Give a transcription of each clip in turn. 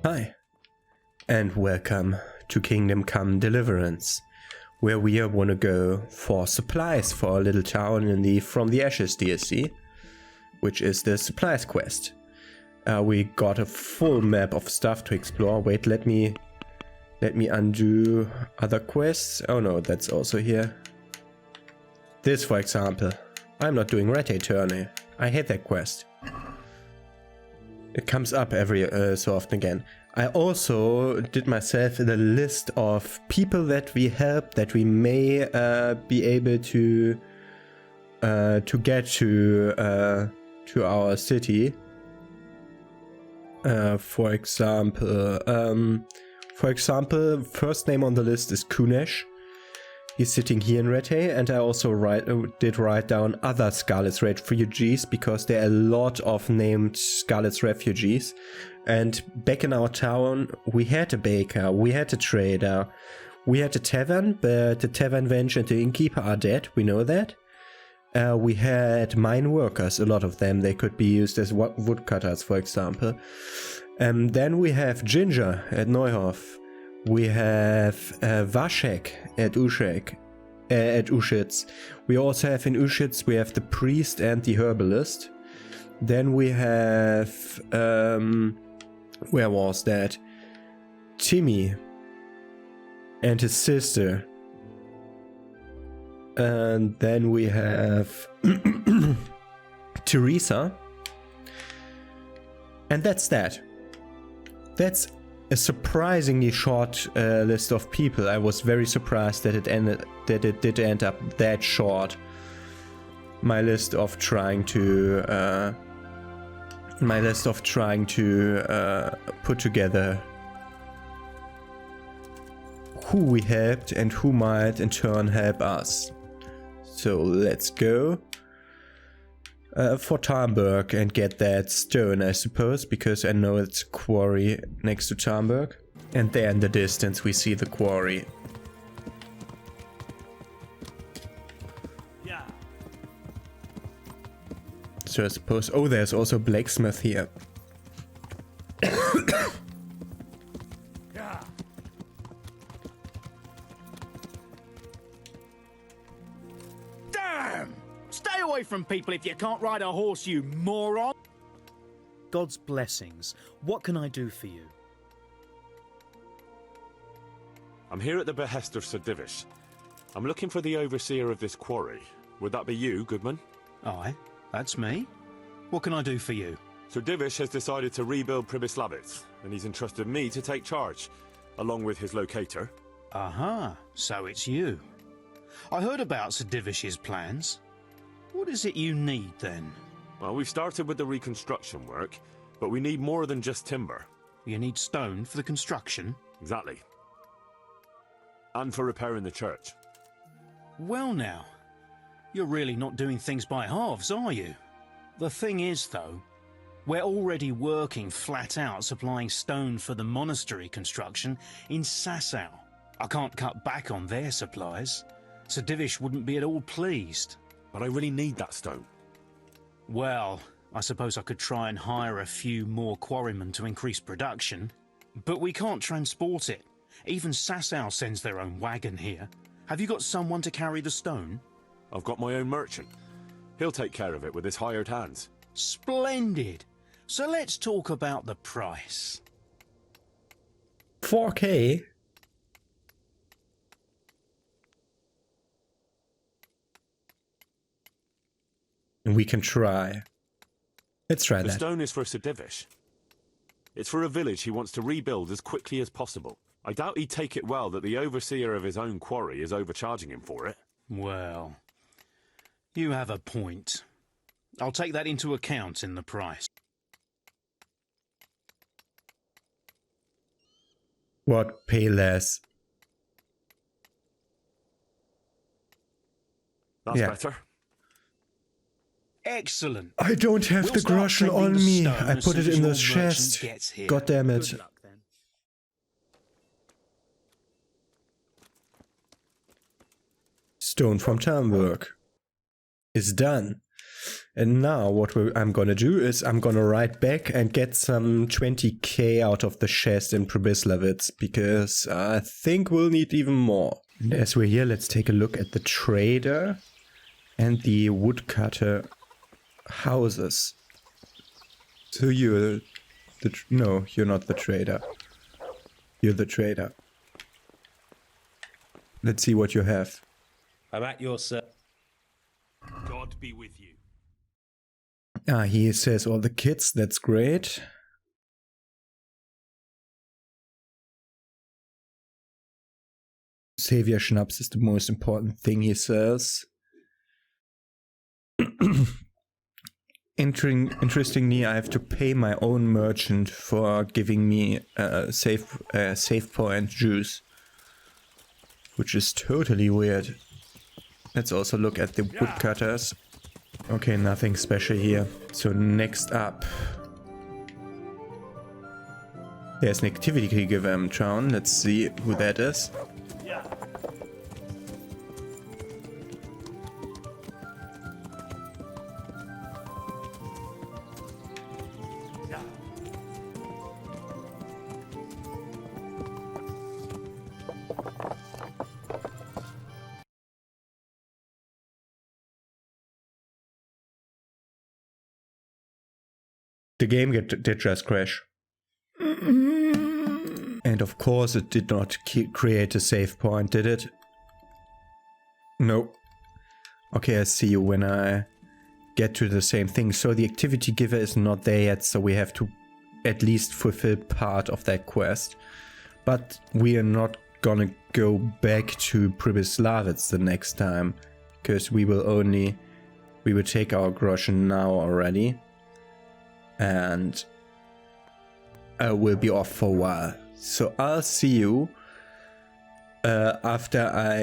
Hi, and welcome to Kingdom Come Deliverance, where we want to go for supplies for our little town in the From the Ashes DLC, which is the supplies quest. We got a full map of stuff to explore. Wait, let me undo other quests. Oh no, that's also here. This, for example. I'm not doing Red Attorney. I hate that quest. It comes up every so often again. I also did myself a list of people that we helped that we may be able to get to our city. For example, first name on the list is Kunesh. He's sitting here in Rete, and I also did write down other Scarlet's refugees, because there are a lot of named Scarlet's refugees. And back in our town, we had a baker, we had a trader, we had a tavern, but the tavern wench and the innkeeper are dead, we know that. We had mine workers, a lot of them, they could be used as woodcutters, for example. Then we have Ginger at Neuhof. We have Vashek at Uschitz. We also have in Uschitz, we have the priest and the herbalist. Then we have, where was that? Timmy and his sister. And then we have Teresa. And that's that. That's a surprisingly short list of people. I was very surprised that it did end up that short. My list of trying to put together who we helped and who might in turn help us. So let's go for Tarnberg and get that stone, I suppose, because I know it's a quarry next to Tarnberg. And there in the distance we see the quarry. Yeah. So I suppose... Oh, there's also a blacksmith here. Yeah. Damn! Stay away from people if you can't ride a horse, you moron! God's blessings. What can I do for you? I'm here at the behest of Sir Divish. I'm looking for the overseer of this quarry. Would that be you, Goodman? Aye, that's me. What can I do for you? Sir Divish has decided to rebuild Pribyslavitz, and he's entrusted me to take charge, along with his locator. Aha, so it's you. I heard about Sir Divish's plans. What is it you need, then? Well, we've started with the reconstruction work, but we need more than just timber. You need stone for the construction? Exactly. And for repairing the church. Well now, you're really not doing things by halves, are you? The thing is, though, we're already working flat out supplying stone for the monastery construction in Sasau. I can't cut back on their supplies. Sir Divish wouldn't be at all pleased. But I really need that stone. Well, I suppose I could try and hire a few more quarrymen to increase production. But we can't transport it. Even Sasau sends their own wagon here. Have you got someone to carry the stone? I've got my own merchant. He'll take care of it with his hired hands. Splendid. So let's talk about the price. 4K? We can try. Let's try The that. stone is for Sir Divish. It's for a village he wants to rebuild as quickly as possible. I doubt he'd take it well that the overseer of his own quarry is overcharging him for it. Well, you have a point. I'll take that into account in the price. What? Pay less? That's Yeah. better. Excellent. I don't have We'll the start groschen sending on the me. stone I as put soon it as in your the merchant chest. gets here. God damn it. Good luck, then. Stone from Tarnberg is done. And now what I'm gonna do is I'm gonna write back and get some 20k out of the chest in Przemyslavitz, because I think we'll need even more. And as we're here, let's take a look at the trader and the woodcutter houses. So you're no, you're not the trader. You're the trader. Let's see what you have. I'm at your service. God be with you. Ah, he says all the kids, that's great. Savior Schnaps is the most important thing, he says. Interestingly, I have to pay my own merchant for giving me save point juice, which is totally weird. Let's also look at the woodcutters. Okay, nothing special here. So next up, there's an activity giver in town. Let's see who that is. The game did just crash. And of course it did not create a save point, did it? No. Okay, I see you when I get to the same thing. So the activity giver is not there yet, so we have to at least fulfill part of that quest. But we are not gonna go back to Przemyslavitz the next time, because we will take our groschen now already. And I will be off for a while. So I'll see you after I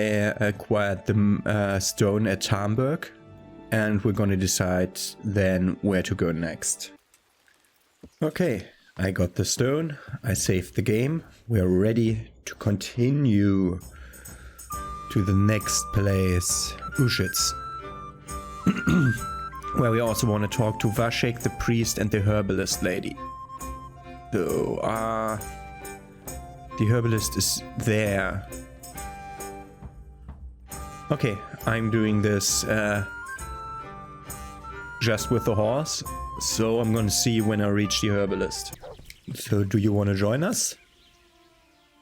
acquired the stone at Tamburg, and we're gonna decide then where to go next. Okay, I got the stone, I saved the game, we're ready to continue to the next place, Uschitz. Where we also want to talk to Vashek the priest and the herbalist lady. So, the herbalist is there. Okay, I'm doing this just with the horse, so I'm gonna see when I reach the herbalist. So, do you want to join us?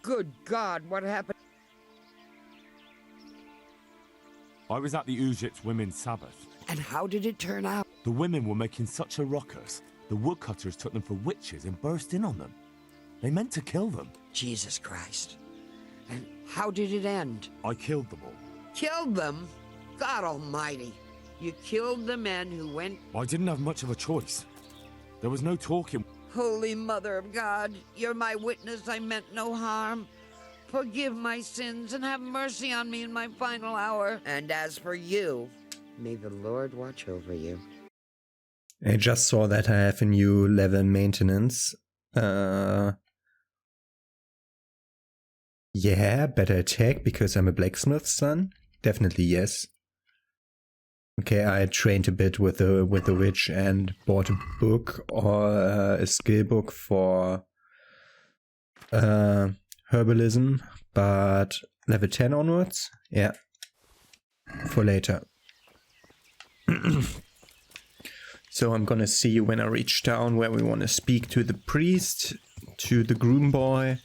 Good God, what happened? I was at the Uschitz Women's Sabbath. And how did it turn out? The women were making such a ruckus. The woodcutters took them for witches and burst in on them. They meant to kill them. Jesus Christ. And how did it end? I killed them all. Killed them? God Almighty. You killed the men who went... I didn't have much of a choice. There was no talking. Holy Mother of God, you're my witness I meant no harm. Forgive my sins and have mercy on me in my final hour. And as for you, may the Lord watch over you. I just saw that I have a new level maintenance. Yeah, better attack because I'm a blacksmith's son. Definitely yes. Okay, I trained a bit with the witch and bought a book or a skill book for herbalism, but level 10 onwards, yeah, for later. So I'm gonna see you when I reach town, where we want to speak to the priest, to the groom boy,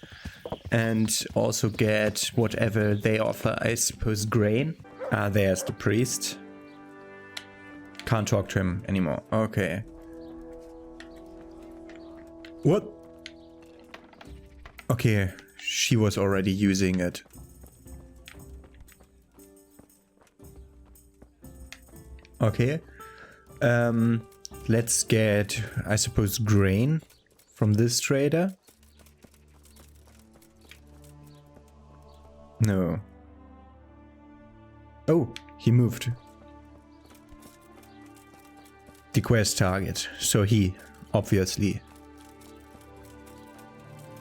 and also get whatever they offer. I suppose grain. Ah, there's the priest. Can't talk to him anymore. Okay. What? Okay, she was already using it. Okay. Let's get, I suppose, grain from this trader. No. Oh, he moved. The quest target. So he, obviously.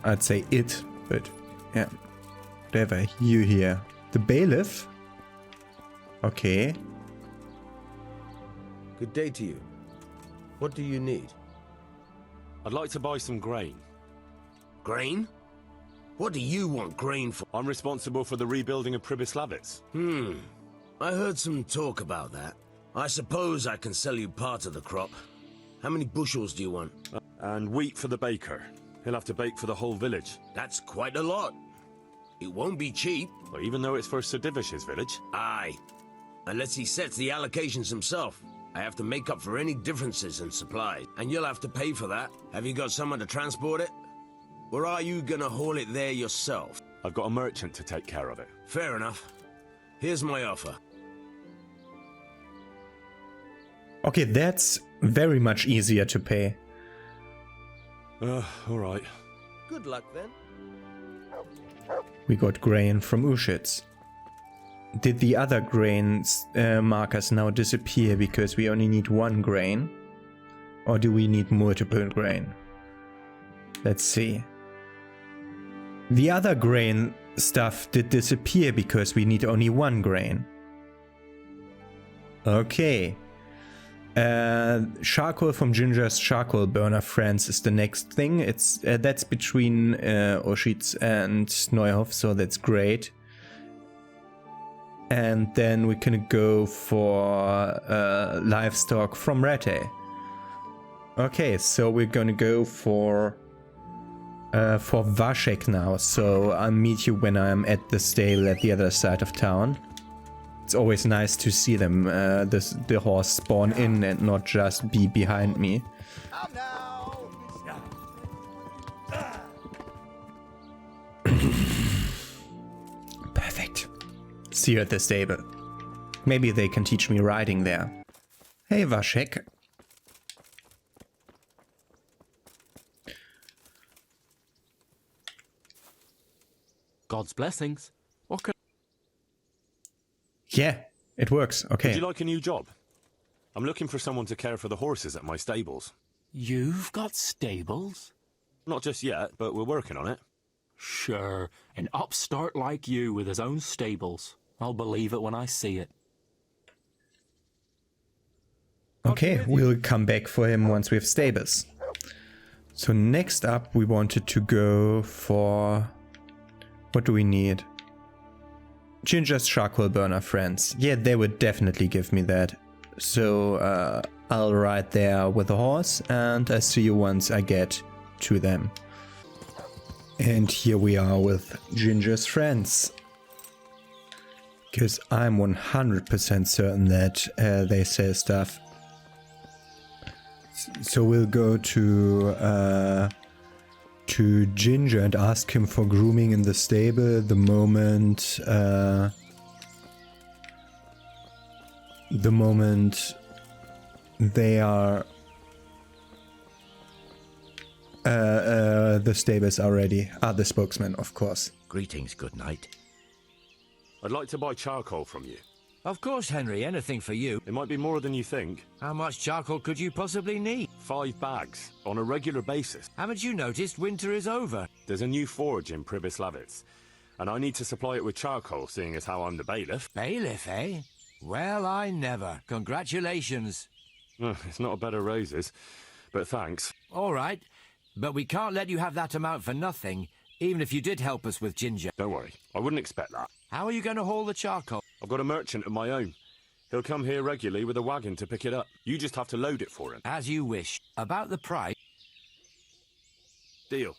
I'd say it, but yeah. Whatever, you here. The bailiff? Okay. Good day to you. What do you need? I'd like to buy some grain. Grain? What do you want grain for? I'm responsible for the rebuilding of Pribyslavitz. I heard some talk about that. I suppose I can sell you part of the crop. How many bushels do you want? And wheat for the baker. He'll have to bake for the whole village. That's quite a lot. It won't be cheap. Well, even though it's for Sir Divish's village. Aye. Unless he sets the allocations himself. I have to make up for any differences in supply. And you'll have to pay for that. Have you got someone to transport it? Or are you gonna haul it there yourself? I've got a merchant to take care of it. Fair enough. Here's my offer. Okay, that's very much easier to pay. Alright. Good luck then. We got grain from Ushitz. Did the other grains markers now disappear because we only need one grain? Or do we need multiple grain? Let's see. The other grain stuff did disappear because we need only one grain. Okay. Charcoal from Ginger's charcoal burner friends is the next thing. It's that's between Auschwitz and Neuhof, so that's great. And then we can go for livestock from Rete. Okay, so we're gonna go for Vashek now. So I'll meet you when I'm at the stable at the other side of town. It's always nice to see them, the horse spawn in and not just be behind me. Perfect. See you at the stable. Maybe they can teach me riding there. Hey, Vashek. God's blessings. What can... Yeah, it works. Okay. Would you like a new job? I'm looking for someone to care for the horses at my stables. You've got stables? Not just yet, but we're working on it. Sure, an upstart like you with his own stables. I'll believe it when I see it. Okay, we'll come back for him once we have stables. So next up, we wanted to go for... What do we need? Ginger's charcoal burner friends. Yeah, they would definitely give me that. So I'll ride there with a horse and I'll see you once I get to them. And here we are with Ginger's friends. Because I'm 100% certain that they sell stuff. So we'll go to Ginger and ask him for grooming in the stable the moment they are the stables are ready. The spokesman, of course. Greetings, good night. I'd like to buy charcoal from you. Of course, Henry, anything for you. It might be more than you think. How much charcoal could you possibly need? 5 bags, on a regular basis. Haven't you noticed winter is over? There's a new forge in Pribyslavitz, and I need to supply it with charcoal, seeing as how I'm the bailiff. Bailiff, eh? Well, I never. Congratulations. It's not a bed of roses, but thanks. All right, but we can't let you have that amount for nothing, even if you did help us with Ginger. Don't worry, I wouldn't expect that. How are you going to haul the charcoal? I've got a merchant of my own. He'll come here regularly with a wagon to pick it up. You just have to load it for him. As you wish. About the price? Deal.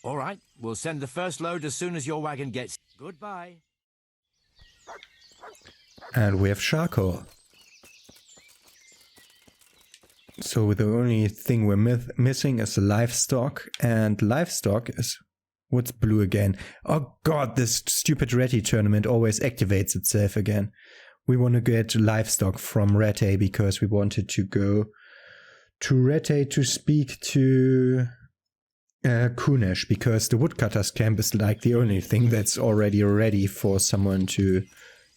All right, we'll send the first load as soon as your wagon gets... Goodbye. And we have charcoal. So the only thing we're missing is livestock, and livestock is... What's blue again? Oh god, this stupid Rete tournament always activates itself again. We want to get livestock from Rete because we wanted to go to Rete to speak to Kunesh, because the woodcutters camp is like the only thing that's already ready for someone to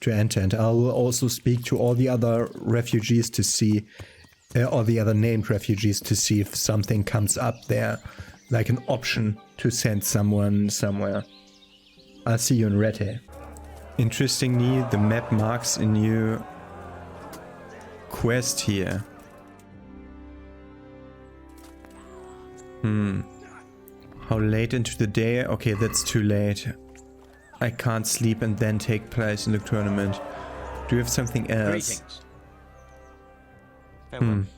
enter. And I'll also speak to all the other refugees to see, or the other named refugees to see if something comes up there. Like an option to send someone somewhere. I'll see you in Rete. Interestingly, the map marks a new quest here. How late into the day? Okay, that's too late. I can't sleep and then take place in the tournament. Do you have something else? Greetings.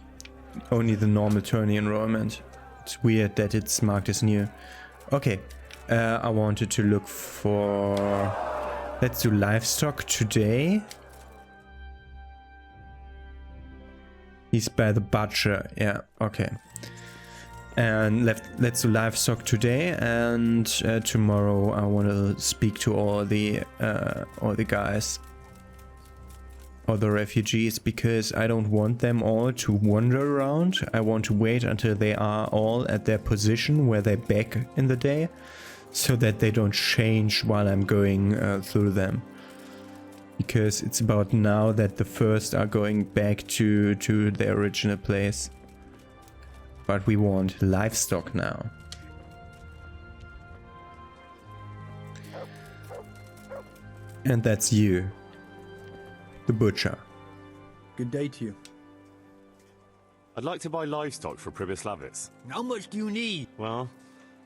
Only the normal tourney enrollment. It's weird that it's marked as new. Okay, I wanted to look for... Let's do livestock today. He's by the butcher. Yeah, okay. And let's do livestock today, and tomorrow I want to speak to all the guys, all the refugees, because I don't want them all to wander around. I want to wait until they are all at their position where they're back in the day, so that they don't change while I'm going through them. Because it's about now that the first are going back to their original place. But we want livestock now. And that's you, the butcher. Good day to you. I'd like to buy livestock for Pribyslavitz. How much do you need? Well,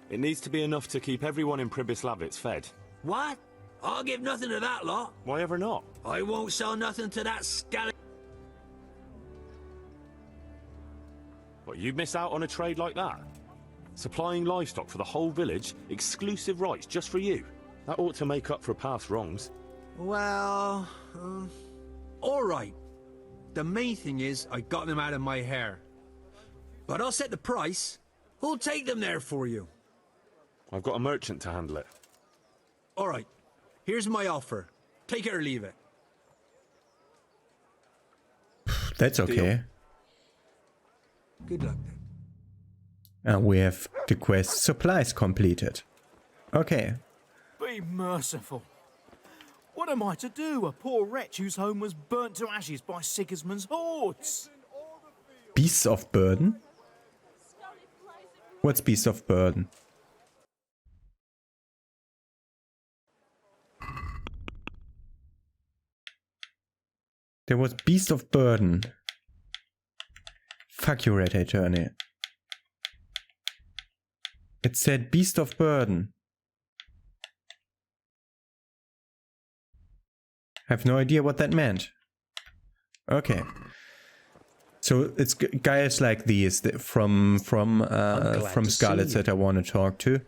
it needs to be enough to keep everyone in Pribyslavitz fed. What? I'll give nothing to that lot. Why ever not? I won't sell nothing to that scally. What, you'd miss out on a trade like that? Supplying livestock for the whole village, exclusive rights just for you. That ought to make up for past wrongs. Well, all right. The main thing is I got them out of my hair. But I'll set the price. Who'll take them there for you? I've got a merchant to handle it. All right. Here's my offer. Take it or leave it. That's okay. Good luck then. And we have the quest supplies completed. Okay. Be merciful. What am I to do? A poor wretch whose home was burnt to ashes by Sigismund's hordes. Beasts of burden? What's beast of burden? There was beast of burden. Fuck you, Red Attorney. It said beast of burden. I have no idea what that meant. Okay. So it's guys like these from Scarlet that I want to talk to.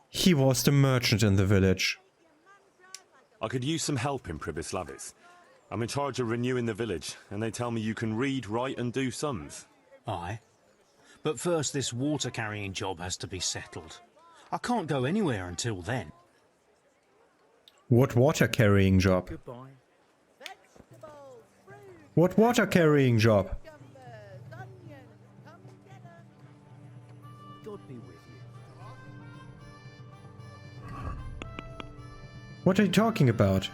He was the merchant in the village. I could use some help in Pribyslavitz. I'm in charge of renewing the village, and they tell me you can read, write, and do sums. Aye. But first this water-carrying job has to be settled. I can't go anywhere until then. What water carrying job? Goodbye. What water carrying job? God be with you. What are you talking about?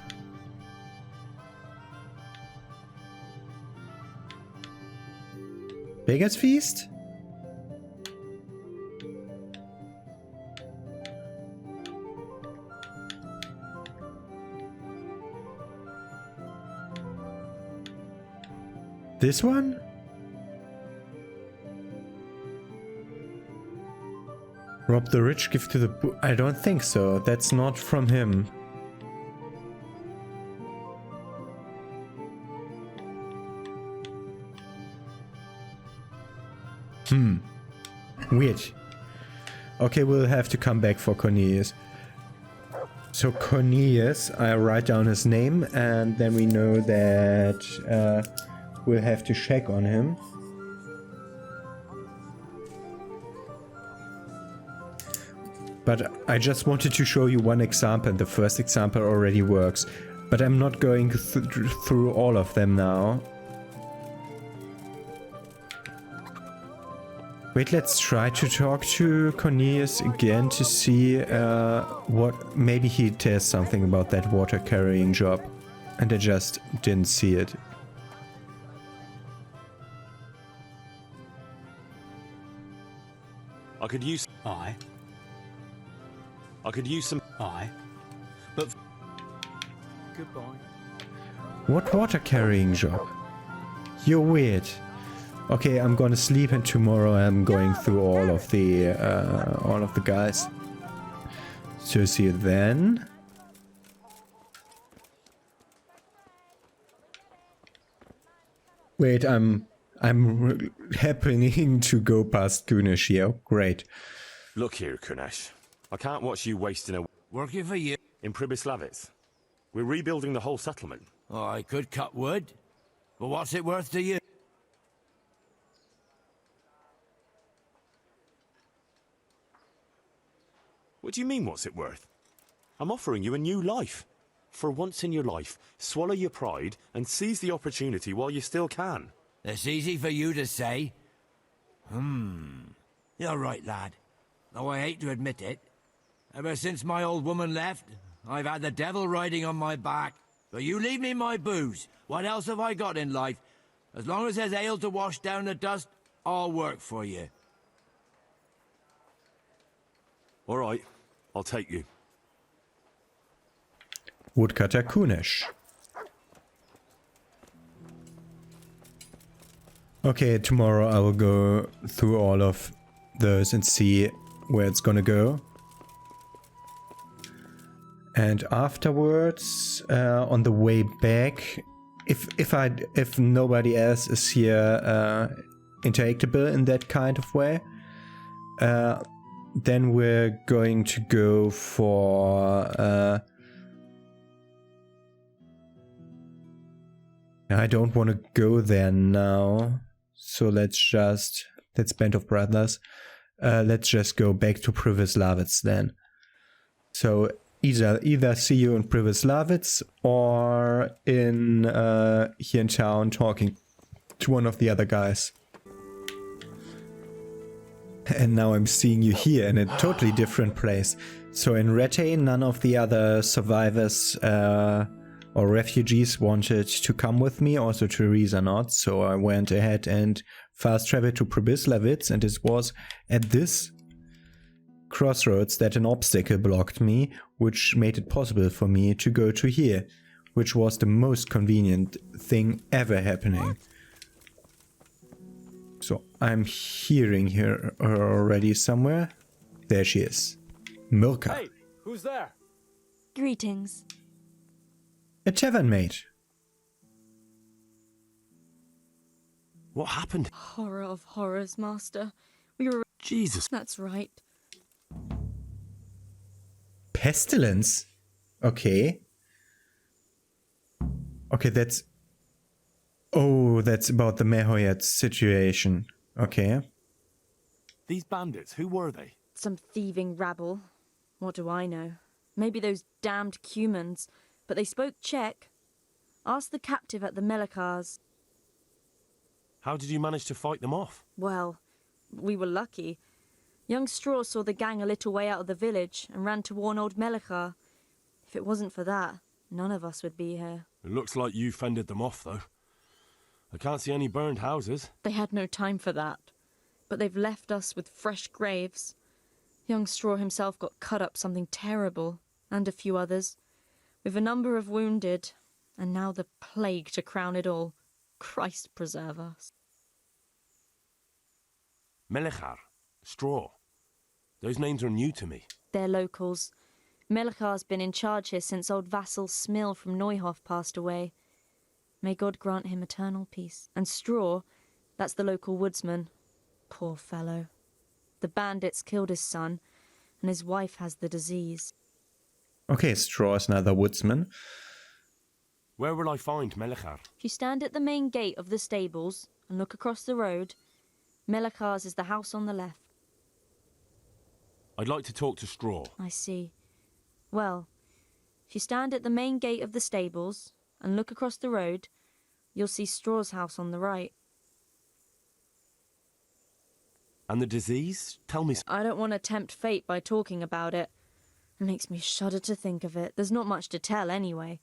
Beggar's feast? This one? Rob the rich, give to the poor. I don't think so. That's not from him. Weird. Okay, we'll have to come back for Cornelius. So Cornelius, I write down his name, and then we know that we'll have to check on him. But I just wanted to show you one example, and the first example already works. But I'm not going through all of them now. Wait, let's try to talk to Cornelius again to see what... Maybe he tells something about that water carrying job. And I just didn't see it. I could use... Aye. I could use some... Aye. But... Goodbye. What water carrying job? You're weird. Okay, I'm gonna sleep, and tomorrow I'm going through all of the guys. So see you then. Wait, I'm happening to go past Kunesh here. Great. Look here, Kunesh. I can't watch you wasting a... Working for you. In Pribyslavitz. We're rebuilding the whole settlement. Oh, I could cut wood. But what's it worth to you? What do you mean, what's it worth? I'm offering you a new life. For once in your life, swallow your pride and seize the opportunity while you still can. It's easy for you to say. You're right, lad. Though I hate to admit it. Ever since my old woman left, I've had the devil riding on my back. But you leave me my booze. What else have I got in life? As long as there's ale to wash down the dust, I'll work for you. All right, I'll take you. Woodcutter Kunesh. Okay, tomorrow I will go through all of those and see where it's gonna go. And afterwards, on the way back, if nobody else is here interactable in that kind of way, then we're going to go for... I don't want to go there now, so let's Band of Brothers. Let's just go back to Pribyslavitz then. So either see you in Pribyslavitz or in here in town talking to one of the other guys. And now I'm seeing you here in a totally different place. So in Rete, none of the other survivors or refugees wanted to come with me, also Teresa not, so I went ahead and fast traveled to Pribyslavitz, and it was at this crossroads that an obstacle blocked me, which made it possible for me to go to here, which was the most convenient thing ever happening. So I'm hearing her already somewhere. There she is. Milka. Hey, who's there? Greetings. A tavern mate. What happened? Horror of horrors, Master. We were... Jesus. That's right. Pestilence? Okay. Okay, that's... Oh, that's about the Mehoyat situation. Okay. These bandits, who were they? Some thieving rabble. What do I know? Maybe those damned Cumans. But they spoke Czech. Ask the captive at the Melikars. How did you manage to fight them off? Well, we were lucky. Young Straw saw the gang a little way out of the village and ran to warn old Melikar. If it wasn't for that, none of us would be here. It looks like you fended them off, though. I can't see any burned houses. They had no time for that. But they've left us with fresh graves. Young Straw himself got cut up something terrible, and a few others. With a number of wounded, and now the plague to crown it all. Christ preserve us. Melikar, Straw. Those names are new to me. They're locals. Melikar's been in charge here since old vassal Smill from Neuhof passed away. May God grant him eternal peace. And Straw, that's the local woodsman. Poor fellow. The bandits killed his son, and his wife has the disease. Okay, Straw is another woodsman. Where will I find Melikar? If you stand at the main gate of the stables and look across the road, Melikar's is the house on the left. I'd like to talk to Straw. I see. Well, if you stand at the main gate of the stables and look across the road, you'll see Straw's house on the right. And the disease? Tell me... I don't want to tempt fate by talking about it. It makes me shudder to think of it. There's not much to tell anyway.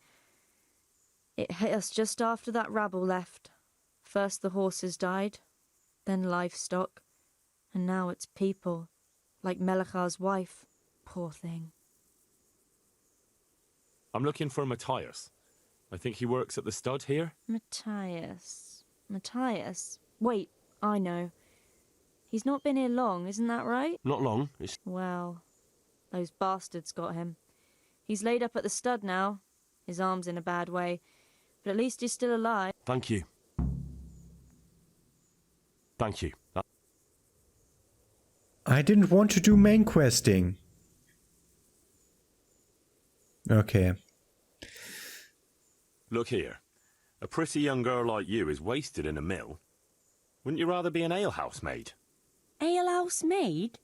It hit us just after that rabble left. First the horses died, then livestock, and now it's people, like Melikar's wife. Poor thing. I'm looking for Matthias. I think he works at the stud here. Matthias. Wait, I know. He's not been here long, isn't that right? Not long. It's... Well, those bastards got him. He's laid up at the stud now. His arm's in a bad way, but at least he's still alive. Thank you. Thank you. I didn't want to do main questing. Okay. Look here. A pretty young girl like you is wasted in a mill. Wouldn't you rather be an alehouse maid? Alehouse maid?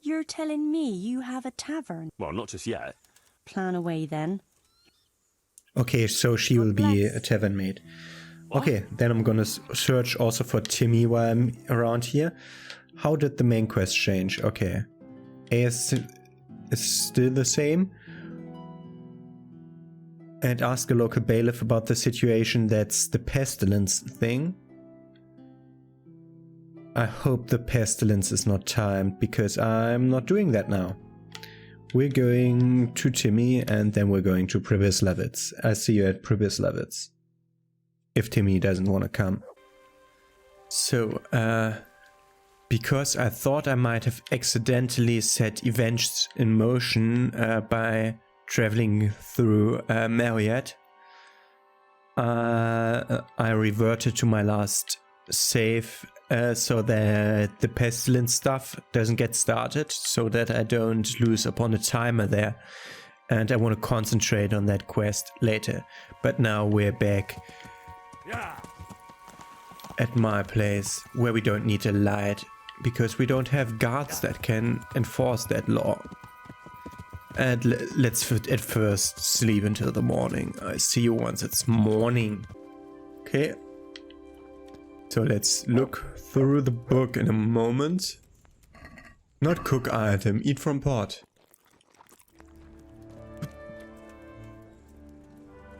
You're telling me you have a tavern? Well, not just yet. Plan away then. Okay, so she will be a tavern maid. Okay, then I'm gonna search also for Timmy while I'm around here. How did the main quest change? Okay. A is still the same. And ask a local bailiff about the situation. That's the pestilence thing. I hope the pestilence is not timed, because I'm not doing that now. We're going to Timmy and then we're going to Pribislevitz. I'll see you at Pribislevitz. If Timmy doesn't want to come. So, because I thought I might have accidentally set events in motion by traveling through Marriott, I reverted to my last save so that the pestilence stuff doesn't get started, so that I don't lose upon a timer there. And I want to concentrate on that quest later. But now we're back at my place, where we don't need a light, because we don't have guards that can enforce that law. And let's at first sleep until the morning. I see you once it's morning. Okay. So let's look through the book in a moment. Not cook item, eat from pot.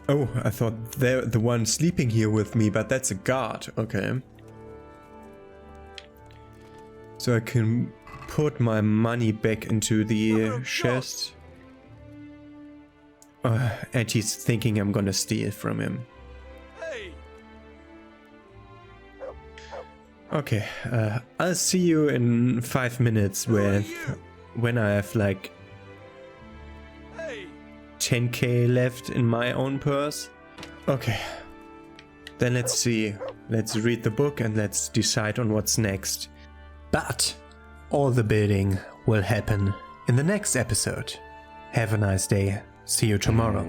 Oh, I thought they're the one sleeping here with me, but that's a guard. Okay. So I can put my money back into the chest. And he's thinking I'm gonna steal from him. Okay, I'll see you in 5 minutes when I have like 10k left in my own purse. Okay, then let's see. Let's read the book and let's decide on what's next. But all the building will happen in the next episode. Have a nice day. See you tomorrow.